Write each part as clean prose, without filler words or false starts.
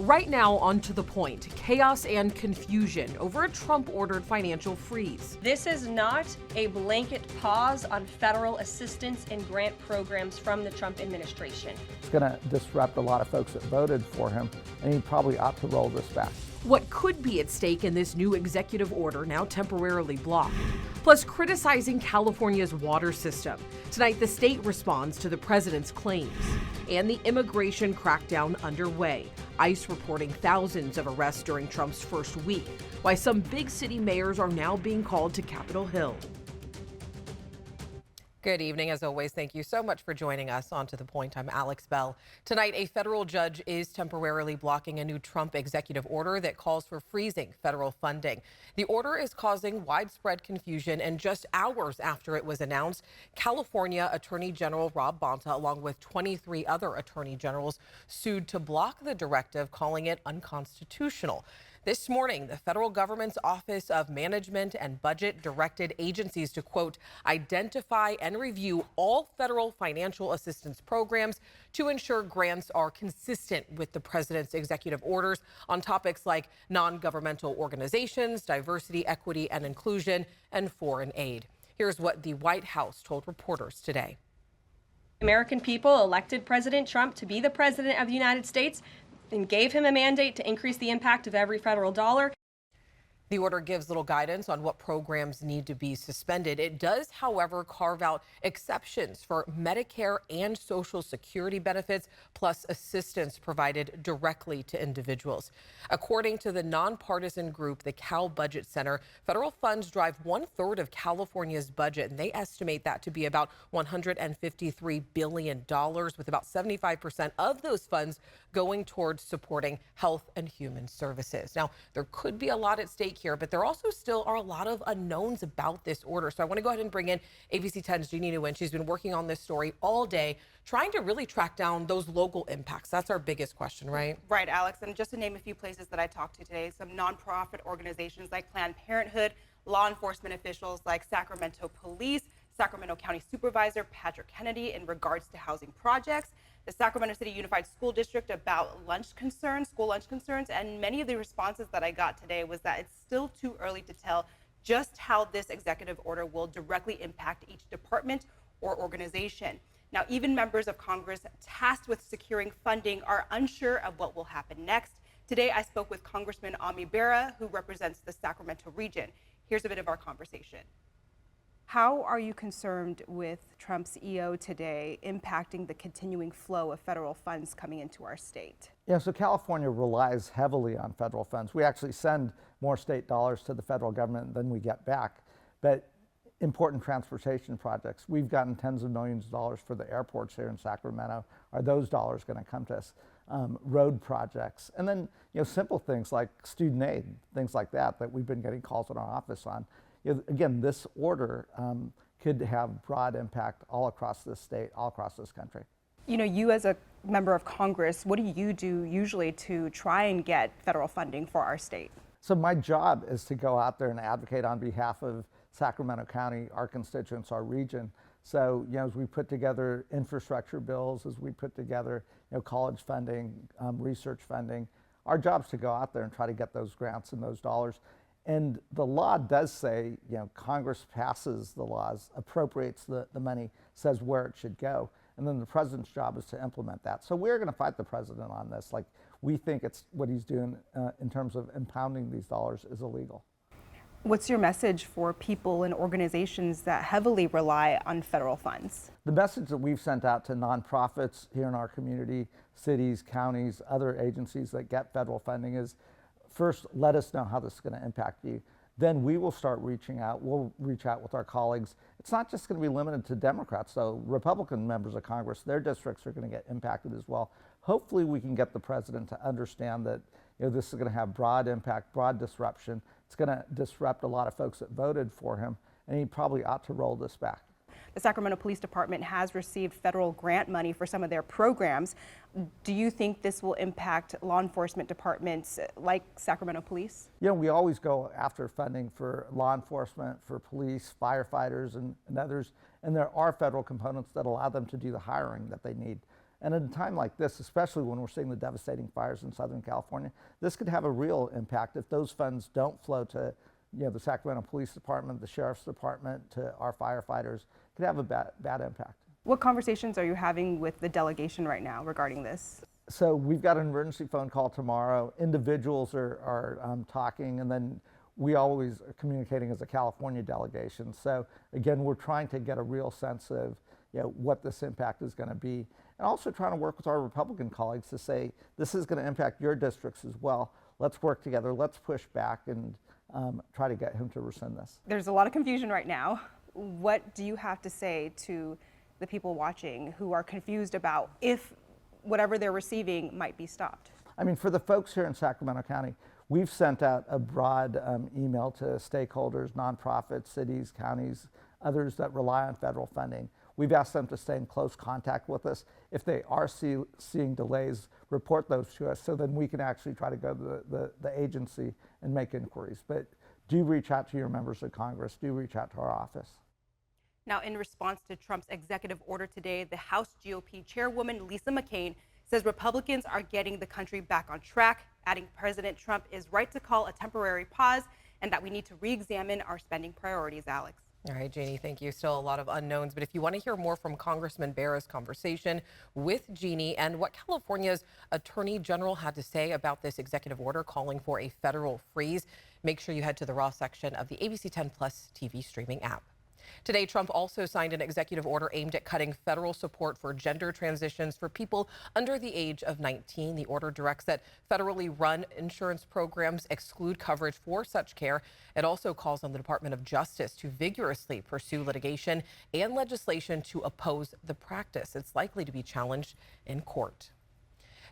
Right now, on To The Point, chaos and confusion over a Trump-ordered financial freeze. This is not a blanket pause on federal assistance and grant programs from the Trump administration. It's going to disrupt a lot of folks that voted for him, and he probably ought to roll this back. What could be at stake in this new executive order now temporarily blocked? Plus, criticizing California's water system. Tonight, the state responds to the president's claims. And the immigration crackdown underway. ICE reporting thousands of arrests during Trump's first week. Why some big city mayors are now being called to Capitol Hill. Good evening. As always, thank you so much for joining us on To The Point. I'm Alex Bell. Tonight, a federal judge is temporarily blocking a new Trump executive order that calls for freezing federal funding. The order is causing widespread confusion, and just hours after it was announced, California Attorney General Rob Bonta, along with 23 other attorney generals, sued to block the directive, calling it unconstitutional. This morning, the federal government's Office of Management and Budget directed agencies to, quote, identify and review all federal financial assistance programs to ensure grants are consistent with the president's executive orders on topics like non-governmental organizations, diversity, equity, and inclusion, and foreign aid. Here's what the White House told reporters today. American people elected President Trump to be the president of the United States and gave him a mandate to increase the impact of every federal dollar. The order gives little guidance on what programs need to be suspended. It does, however, carve out exceptions for Medicare and Social Security benefits, plus assistance provided directly to individuals. According to the nonpartisan group, the Cal Budget Center, federal funds drive 1/3 of California's budget, and they estimate that to be about $153 billion, with about 75% of those funds going towards supporting health and human services. Now, there could be a lot at stake here, but there also still are a lot of unknowns about this order. So I want to go ahead and bring in ABC 10's Jeannie Nguyen. She's been working on this story all day, trying to really track down those local impacts. That's our biggest question, right? Right, Alex. And just to name a few places that I talked to today, some nonprofit organizations like Planned Parenthood, law enforcement officials like Sacramento Police, Sacramento County Supervisor Patrick Kennedy in regards to housing projects, the Sacramento City Unified School District about school lunch concerns, and many of the responses that I got today was that it's still too early to tell just how this executive order will directly impact each department or organization. Now, even members of Congress tasked with securing funding are unsure of what will happen next. Today, I spoke with Congressman Ami Bera, who represents the Sacramento region. Here's a bit of our conversation. How are you concerned with Trump's EO today impacting the continuing flow of federal funds coming into our state? Yeah, so California relies heavily on federal funds. We actually send more state dollars to the federal government than we get back. But important transportation projects, we've gotten tens of millions of dollars for the airports here in Sacramento. Are those dollars going to come to us? Road projects, and then simple things like student aid, things like that we've been getting calls in our office on. Again, this order could have broad impact all across this state, all across this country. You as a member of Congress, what do you do usually to try and get federal funding for our state? So my job is to go out there and advocate on behalf of Sacramento County, our constituents, our region. So, as we put together infrastructure bills, as we put together, college funding, research funding, our job is to go out there and try to get those grants and those dollars. And the law does say, Congress passes the laws, appropriates the money, says where it should go. And then the president's job is to implement that. So we're going to fight the president on this. We think it's what he's doing in terms of impounding these dollars is illegal. What's your message for people and organizations that heavily rely on federal funds? The message that we've sent out to nonprofits here in our community, cities, counties, other agencies that get federal funding is, first, let us know how this is going to impact you. Then we will start reaching out. We'll reach out with our colleagues. It's not just going to be limited to Democrats. So Republican members of Congress, their districts are going to get impacted as well. Hopefully we can get the president to understand that this is going to have broad impact, broad disruption. It's going to disrupt a lot of folks that voted for him, and he probably ought to roll this back. The Sacramento Police Department has received federal grant money for some of their programs. Do you think this will impact law enforcement departments like Sacramento Police? We always go after funding for law enforcement, for police, firefighters, and others. And there are federal components that allow them to do the hiring that they need. And at a time like this, especially when we're seeing the devastating fires in Southern California, this could have a real impact if those funds don't flow to the Sacramento Police Department, the Sheriff's Department, to our firefighters. It could have a bad impact. What conversations are you having with the delegation right now regarding this? So we've got an emergency phone call tomorrow. Individuals are talking, and then we always are communicating as a California delegation. So again, we're trying to get a real sense of what this impact is going to be, and also trying to work with our Republican colleagues to say this is going to impact your districts as well. Let's work together. Let's push back and try to get him to rescind this. There's a lot of confusion right now. What do you have to say to the people watching who are confused about if whatever they're receiving might be stopped? I mean, for the folks here in Sacramento County, we've sent out a broad email to stakeholders, nonprofits, cities, counties, others that rely on federal funding. We've asked them to stay in close contact with us. If they are seeing delays, report those to us so then we can actually try to go to the agency and make inquiries. But do reach out to your members of Congress. Do reach out to our office. Now, in response to Trump's executive order today, the House GOP chairwoman Lisa McCain says Republicans are getting the country back on track, adding President Trump is right to call a temporary pause and that we need to re-examine our spending priorities, Alex. All right, Jeannie, thank you. Still a lot of unknowns, but if you want to hear more from Congressman Bera's conversation with Jeannie and what California's Attorney General had to say about this executive order calling for a federal freeze, make sure you head to the Raw section of the ABC 10 Plus TV streaming app. Today, Trump also signed an executive order aimed at cutting federal support for gender transitions for people under the age of 19. The order directs that federally run insurance programs exclude coverage for such care. It also calls on the Department of Justice to vigorously pursue litigation and legislation to oppose the practice. It's likely to be challenged in court.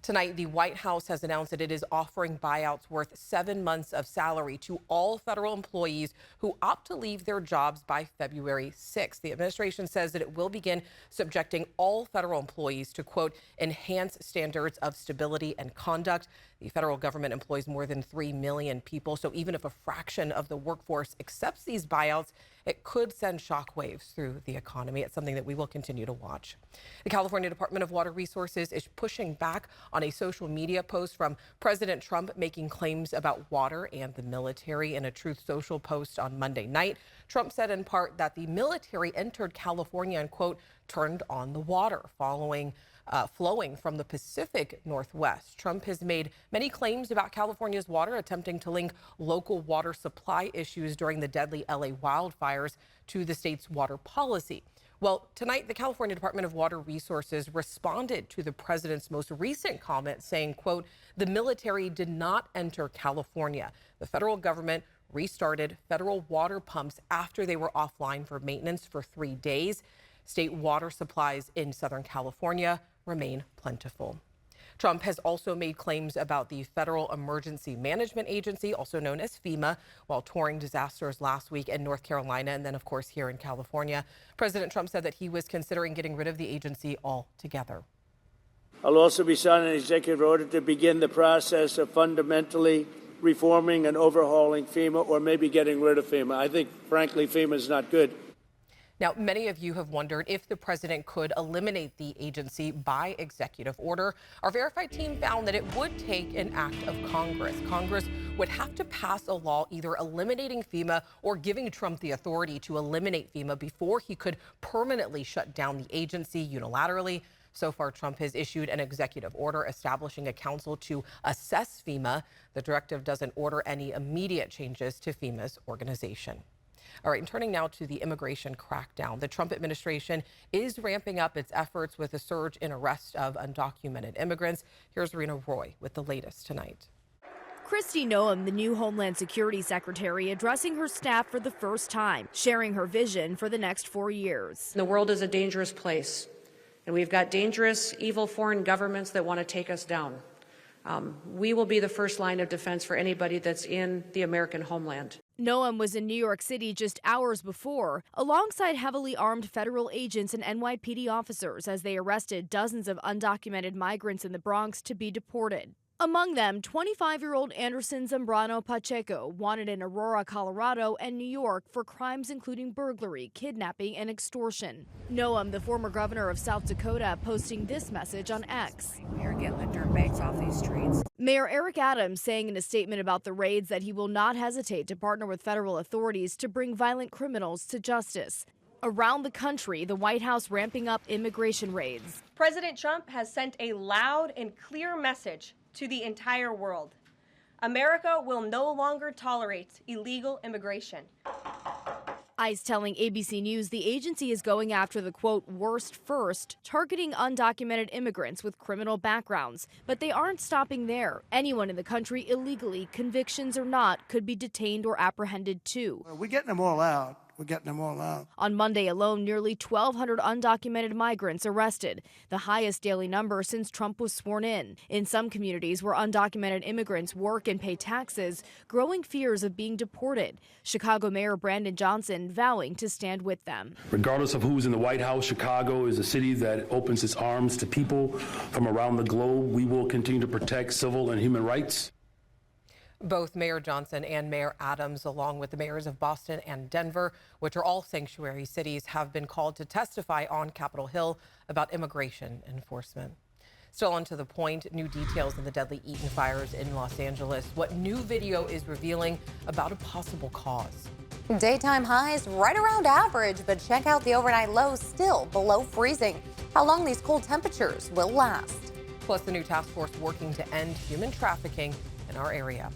Tonight, the White House has announced that it is offering buyouts worth 7 months of salary to all federal employees who opt to leave their jobs by February 6th. The administration says that it will begin subjecting all federal employees to, quote, enhanced standards of stability and conduct. The federal government employs more than 3 million people, so even if a fraction of the workforce accepts these buyouts, it could send shockwaves through the economy. It's something that we will continue to watch. The California Department of Water Resources is pushing back on a social media post from President Trump making claims about water and the military. In a Truth Social post on Monday night, Trump said in part that the military entered California and, quote, turned on the water flowing from the Pacific Northwest. Trump has made many claims about California's water, attempting to link local water supply issues during the deadly LA wildfires to the state's water policy. Well, tonight, the California Department of Water Resources responded to the president's most recent comment saying, quote, the military did not enter California. The federal government restarted federal water pumps after they were offline for maintenance for 3 days. State water supplies in Southern California remain plentiful. Trump has also made claims about the Federal Emergency Management Agency, also known as FEMA, while touring disasters last week in North Carolina and then, of course, here in California. President Trump said that he was considering getting rid of the agency altogether. I'll also be signing an executive order to begin the process of fundamentally reforming and overhauling FEMA, or maybe getting rid of FEMA. I think, frankly, FEMA is not good. Now, many of you have wondered if the president could eliminate the agency by executive order. Our Verified team found that it would take an act of Congress. Congress would have to pass a law either eliminating FEMA or giving Trump the authority to eliminate FEMA before he could permanently shut down the agency unilaterally. So far, Trump has issued an executive order establishing a council to assess FEMA. The directive doesn't order any immediate changes to FEMA's organization. All right, and turning now to the immigration crackdown. The Trump administration is ramping up its efforts with a surge in arrest of undocumented immigrants. Here's Rena Roy with the latest tonight. Kristi Noem, the new Homeland Security Secretary, addressing her staff for the first time, sharing her vision for the next 4 years. The world is a dangerous place, and we've got dangerous, evil foreign governments that want to take us down. We will be the first line of defense for anybody that's in the American homeland. Noem was in New York City just hours before, alongside heavily armed federal agents and NYPD officers as they arrested dozens of undocumented migrants in the Bronx to be deported. Among them, 25-year-old Anderson Zambrano Pacheco, wanted in Aurora, Colorado, and New York for crimes including burglary, kidnapping, and extortion. Noam, the former governor of South Dakota, posting this message on X. We are getting the dirtbags off these streets. Mayor Eric Adams saying in a statement about the raids that he will not hesitate to partner with federal authorities to bring violent criminals to justice. Around the country, the White House ramping up immigration raids. President Trump has sent a loud and clear message to the entire world. America will no longer tolerate illegal immigration. ICE telling ABC News the agency is going after the, quote, worst first, targeting undocumented immigrants with criminal backgrounds. But they aren't stopping there. Anyone in the country illegally, convictions or not, could be detained or apprehended too. We're getting them all out. We're getting them all out. On Monday alone, nearly 1,200 undocumented migrants arrested, the highest daily number since Trump was sworn in. In some communities where undocumented immigrants work and pay taxes, growing fears of being deported. Chicago Mayor Brandon Johnson vowing to stand with them. Regardless of who's in the White House, Chicago is a city that opens its arms to people from around the globe. We will continue to protect civil and human rights. Both Mayor Johnson and Mayor Adams, along with the mayors of Boston and Denver, which are all sanctuary cities, have been called to testify on Capitol Hill about immigration enforcement. Still on To the Point, new details in the deadly Eaton fires in Los Angeles. What new video is revealing about a possible cause. Daytime highs right around average, but check out the overnight lows still below freezing. How long these cold temperatures will last. Plus, the new task force working to end human trafficking in our area.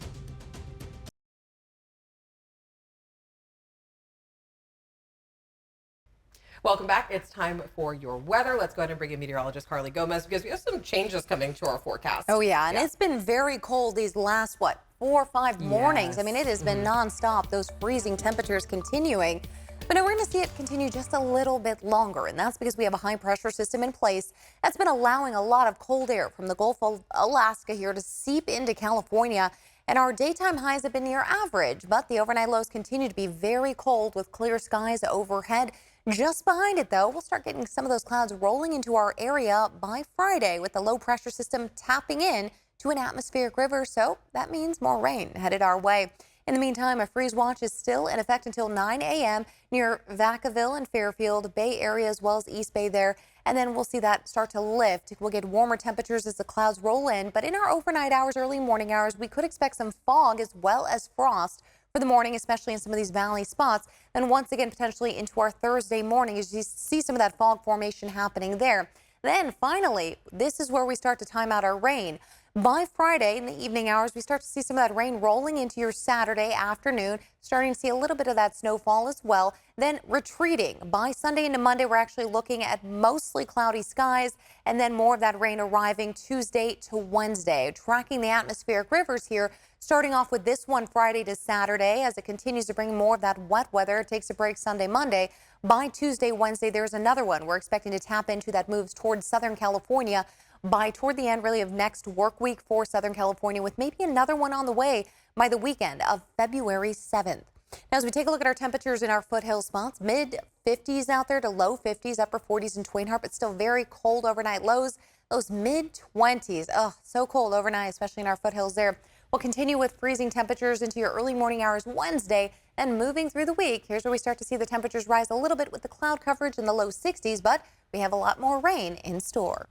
Welcome back. It's time for your weather. Let's go ahead and bring in meteorologist Carly Gomez because we have some changes coming to our forecast. Oh, yeah. And it's been very cold these last, 4 or 5 mornings. I mean, it has been nonstop, those freezing temperatures continuing. But now we're going to see it continue just a little bit longer. And that's because we have a high pressure system in place that's been allowing a lot of cold air from the Gulf of Alaska here to seep into California. And our daytime highs have been near average, but the overnight lows continue to be very cold with clear skies overhead. Just behind it, though, we'll start getting some of those clouds rolling into our area by Friday with the low pressure system tapping in to an atmospheric river. So that means more rain headed our way. In the meantime, a freeze watch is still in effect until 9 a.m. near Vacaville and Fairfield, Bay Area as well as East Bay there. And then we'll see that start to lift. We'll get warmer temperatures as the clouds roll in. But in our overnight hours, early morning hours, we could expect some fog as well as frost for the morning, especially in some of these valley spots. Then once again, potentially into our Thursday morning as you see some of that fog formation happening there. Then finally, this is where we start to time out our rain. By Friday in the evening hours, we start to see some of that rain rolling into your Saturday afternoon, starting to see a little bit of that snowfall as well, then retreating. By Sunday into Monday, we're actually looking at mostly cloudy skies and then more of that rain arriving Tuesday to Wednesday. Tracking the atmospheric rivers here, starting off with this one Friday to Saturday as it continues to bring more of that wet weather. It takes a break Sunday, Monday. By Tuesday, Wednesday, there's another one we're expecting to tap into that moves towards Southern California by toward the end really of next work week for Southern California, with maybe another one on the way by the weekend of February 7th. Now, as we take a look at our temperatures in our foothill spots, mid 50s out there to low 50s, upper 40s in Twin Heart, but still very cold overnight lows. Those mid 20s. Oh, so cold overnight, especially in our foothills there. We'll continue with freezing temperatures into your early morning hours Wednesday and moving through the week. Here's where we start to see the temperatures rise a little bit with the cloud coverage in the low 60s, but we have a lot more rain in store.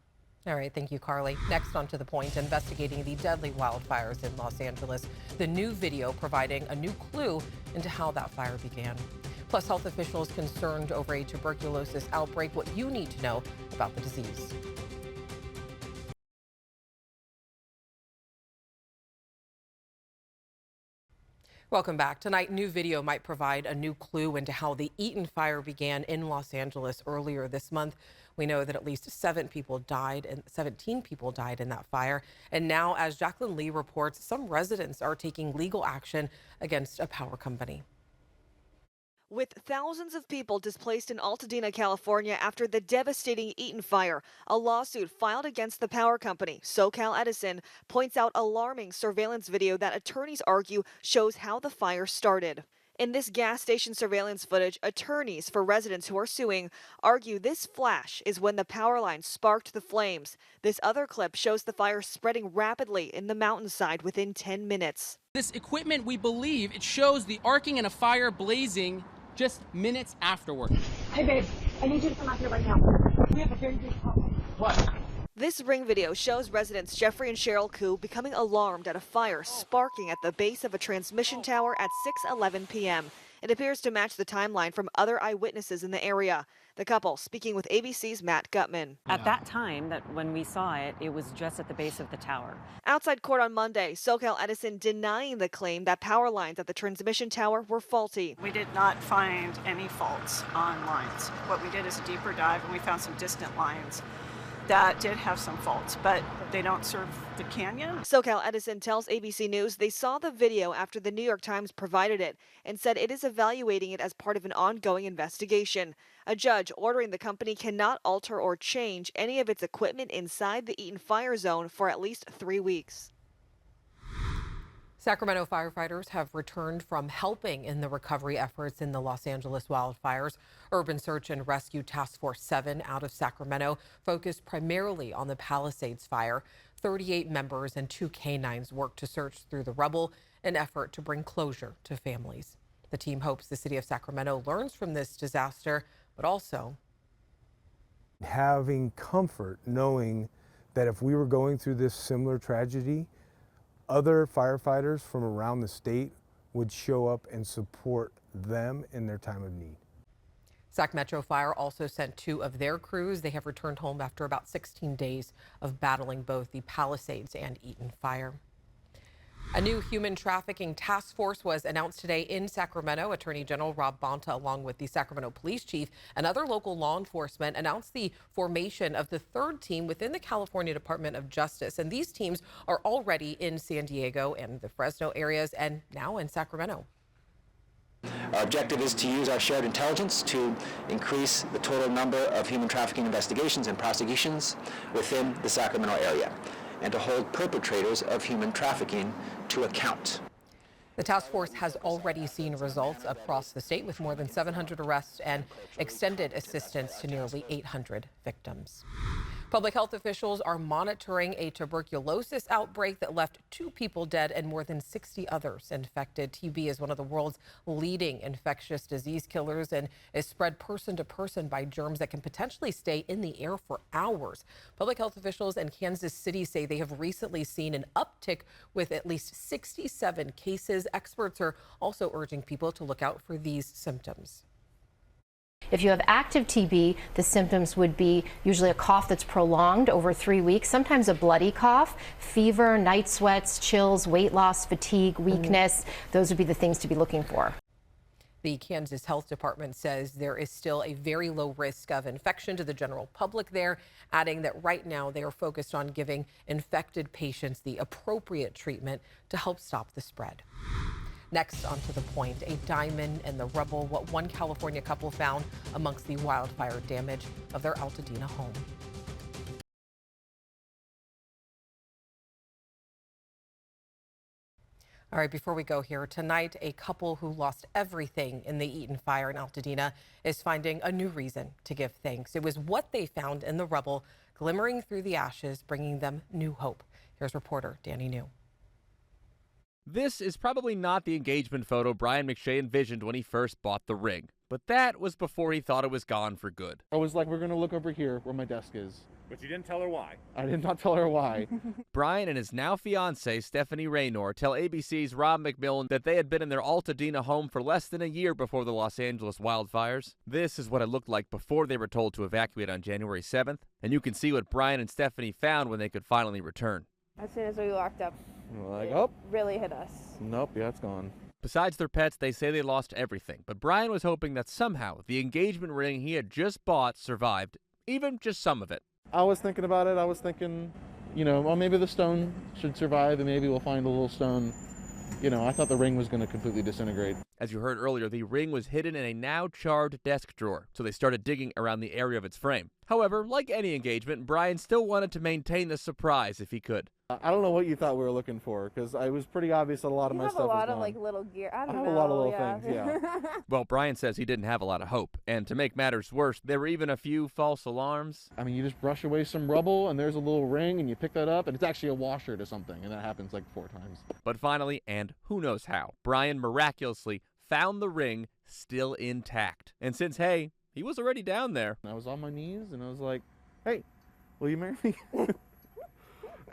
All right, thank you, Carly. Next on To the Point, investigating the deadly wildfires in Los Angeles. The new video providing a new clue into how that fire began. Plus, health officials concerned over a tuberculosis outbreak, what you need to know about the disease. Welcome back. Tonight, new video might provide a new clue into how the Eaton fire began in Los Angeles earlier this month. We know that at least 17 people died in that fire. And now, as Jacqueline Lee reports, some residents are taking legal action against a power company. With thousands of people displaced in Altadena, California after the devastating Eaton fire, a lawsuit filed against the power company, SoCal Edison, points out alarming surveillance video that attorneys argue shows how the fire started. In this gas station surveillance footage, attorneys for residents who are suing argue this flash is when the power line sparked the flames. This other clip shows the fire spreading rapidly in the mountainside within 10 minutes. This equipment, we believe, it shows the arcing and a fire blazing just minutes afterward. Hey babe, I need you to come out here right now. We have a very big problem. What? This ring video shows residents Jeffrey and Cheryl Koo becoming alarmed at a fire sparking at the base of a transmission tower at 6:11 p.m. It appears to match the timeline from other eyewitnesses in the area. The couple speaking with ABC's Matt Gutman. At that time, when we saw it, it was just at the base of the tower. Outside court on Monday, SoCal Edison denying the claim that power lines at the transmission tower were faulty. We did not find any faults on lines. What we did is a deeper dive and we found some distant lines that did have some faults, but they don't serve the canyon. SoCal Edison tells ABC News they saw the video after the New York Times provided it and said it is evaluating it as part of an ongoing investigation. A judge ordering the company cannot alter or change any of its equipment inside the Eaton fire zone for at least 3 weeks. Sacramento firefighters have returned from helping in the recovery efforts in the Los Angeles wildfires. Urban Search and Rescue Task Force 7 out of Sacramento focused primarily on the Palisades fire. 38 members and 2 canines worked to search through the rubble, an effort to bring closure to families. The team hopes the city of Sacramento learns from this disaster, but also having comfort knowing that if we were going through this similar tragedy, other firefighters from around the state would show up and support them in their time of need. Sac Metro Fire also sent 2 of their crews. They have returned home after about 16 days of battling both the Palisades and Eaton fire. A new human trafficking task force was announced today in Sacramento. Attorney General Rob Bonta, along with the Sacramento Police Chief and other local law enforcement, announced the formation of the 3rd team within the California Department of Justice. And these teams are already in San Diego and the Fresno areas and now in Sacramento. Our objective is to use our shared intelligence to increase the total number of human trafficking investigations and prosecutions within the Sacramento area, and to hold perpetrators of human trafficking to account. The task force has already seen results across the state with more than 700 arrests and extended assistance to nearly 800 victims. Public health officials are monitoring a tuberculosis outbreak that left 2 people dead and more than 60 others infected. TB is one of the world's leading infectious disease killers and is spread person to person by germs that can potentially stay in the air for hours. Public health officials in Kansas City say they have recently seen an uptick with at least 67 cases. Experts are also urging people to look out for these symptoms. If you have active TB, the symptoms would be usually a cough that's prolonged over 3 weeks, sometimes a bloody cough, fever, night sweats, chills, weight loss, fatigue, weakness. Those would be the things to be looking for. The Kansas Health Department says there is still a very low risk of infection to the general public there, adding that right now they are focused on giving infected patients the appropriate treatment to help stop the spread. Next, on To the Point, a diamond in the rubble, what one California couple found amongst the wildfire damage of their Altadena home. All right, before we go here, tonight, a couple who lost everything in the Eaton fire in Altadena is finding a new reason to give thanks. It was what they found in the rubble, glimmering through the ashes, bringing them new hope. Here's reporter Danny New. This is probably not the engagement photo Brian McShay envisioned when he first bought the ring, but that was before he thought it was gone for good. I was like, we're going to look over here where my desk is. But you didn't tell her why. I did not tell her why. Brian and his now fiancée, Stephanie Raynor, tell ABC's Rob McMillan that they had been in their Altadena home for less than a year before the Los Angeles wildfires. This is what it looked like before they were told to evacuate on January 7th, and you can see what Brian and Stephanie found when they could finally return. As soon as we walked up, like, it really hit us. Nope, yeah, it's gone. Besides their pets, they say they lost everything, but Brian was hoping that somehow the engagement ring he had just bought survived, even just some of it. I was thinking about it. I was thinking, well, maybe the stone should survive and maybe we'll find a little stone. I thought the ring was going to completely disintegrate. As you heard earlier, the ring was hidden in a now charred desk drawer, so they started digging around the area of its frame. However, like any engagement, Brian still wanted to maintain the surprise if he could. I don't know what you thought we were looking for, because it was pretty obvious that a lot of my stuff was You have a lot of gone. like little gear. I don't know. have a lot of little things, yeah. Well, Brian says he didn't have a lot of hope, and to make matters worse, there were even a few false alarms. I mean, you just brush away some rubble, and there's a little ring, and you pick that up, and it's actually a washer to something, and that happens like 4 times. But finally, and who knows how, Brian miraculously found the ring still intact. And since, hey, he was already down there. I was on my knees, and I was like, hey, will you marry me?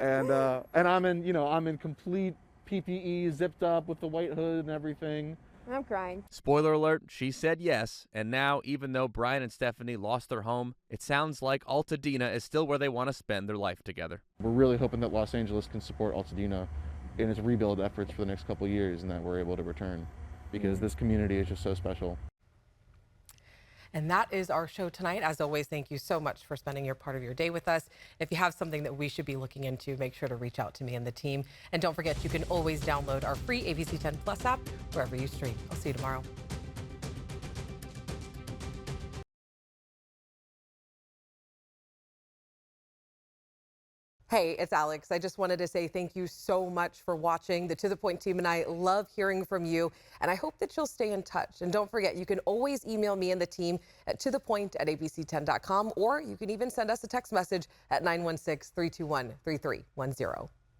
And I'm in complete PPE, zipped up with the white hood and everything. I'm crying. Spoiler alert, she said yes, and now, even though Brian and Stephanie lost their home, it sounds like Altadena is still where they want to spend their life together. We're really hoping that Los Angeles can support Altadena in its rebuild efforts for the next couple of years, and that we're able to return, because this community is just so special. And that is our show tonight. As always, thank you so much for spending your part of your day with us. If you have something that we should be looking into, make sure to reach out to me and the team. And don't forget, you can always download our free ABC 10 Plus app wherever you stream. I'll see you tomorrow. Hey, it's Alex. I just wanted to say thank you so much for watching. The To The Point team and I love hearing from you, and I hope that you'll stay in touch. And don't forget, you can always email me and the team at tothepoint@abc10.com, or you can even send us a text message at 916-321-3310.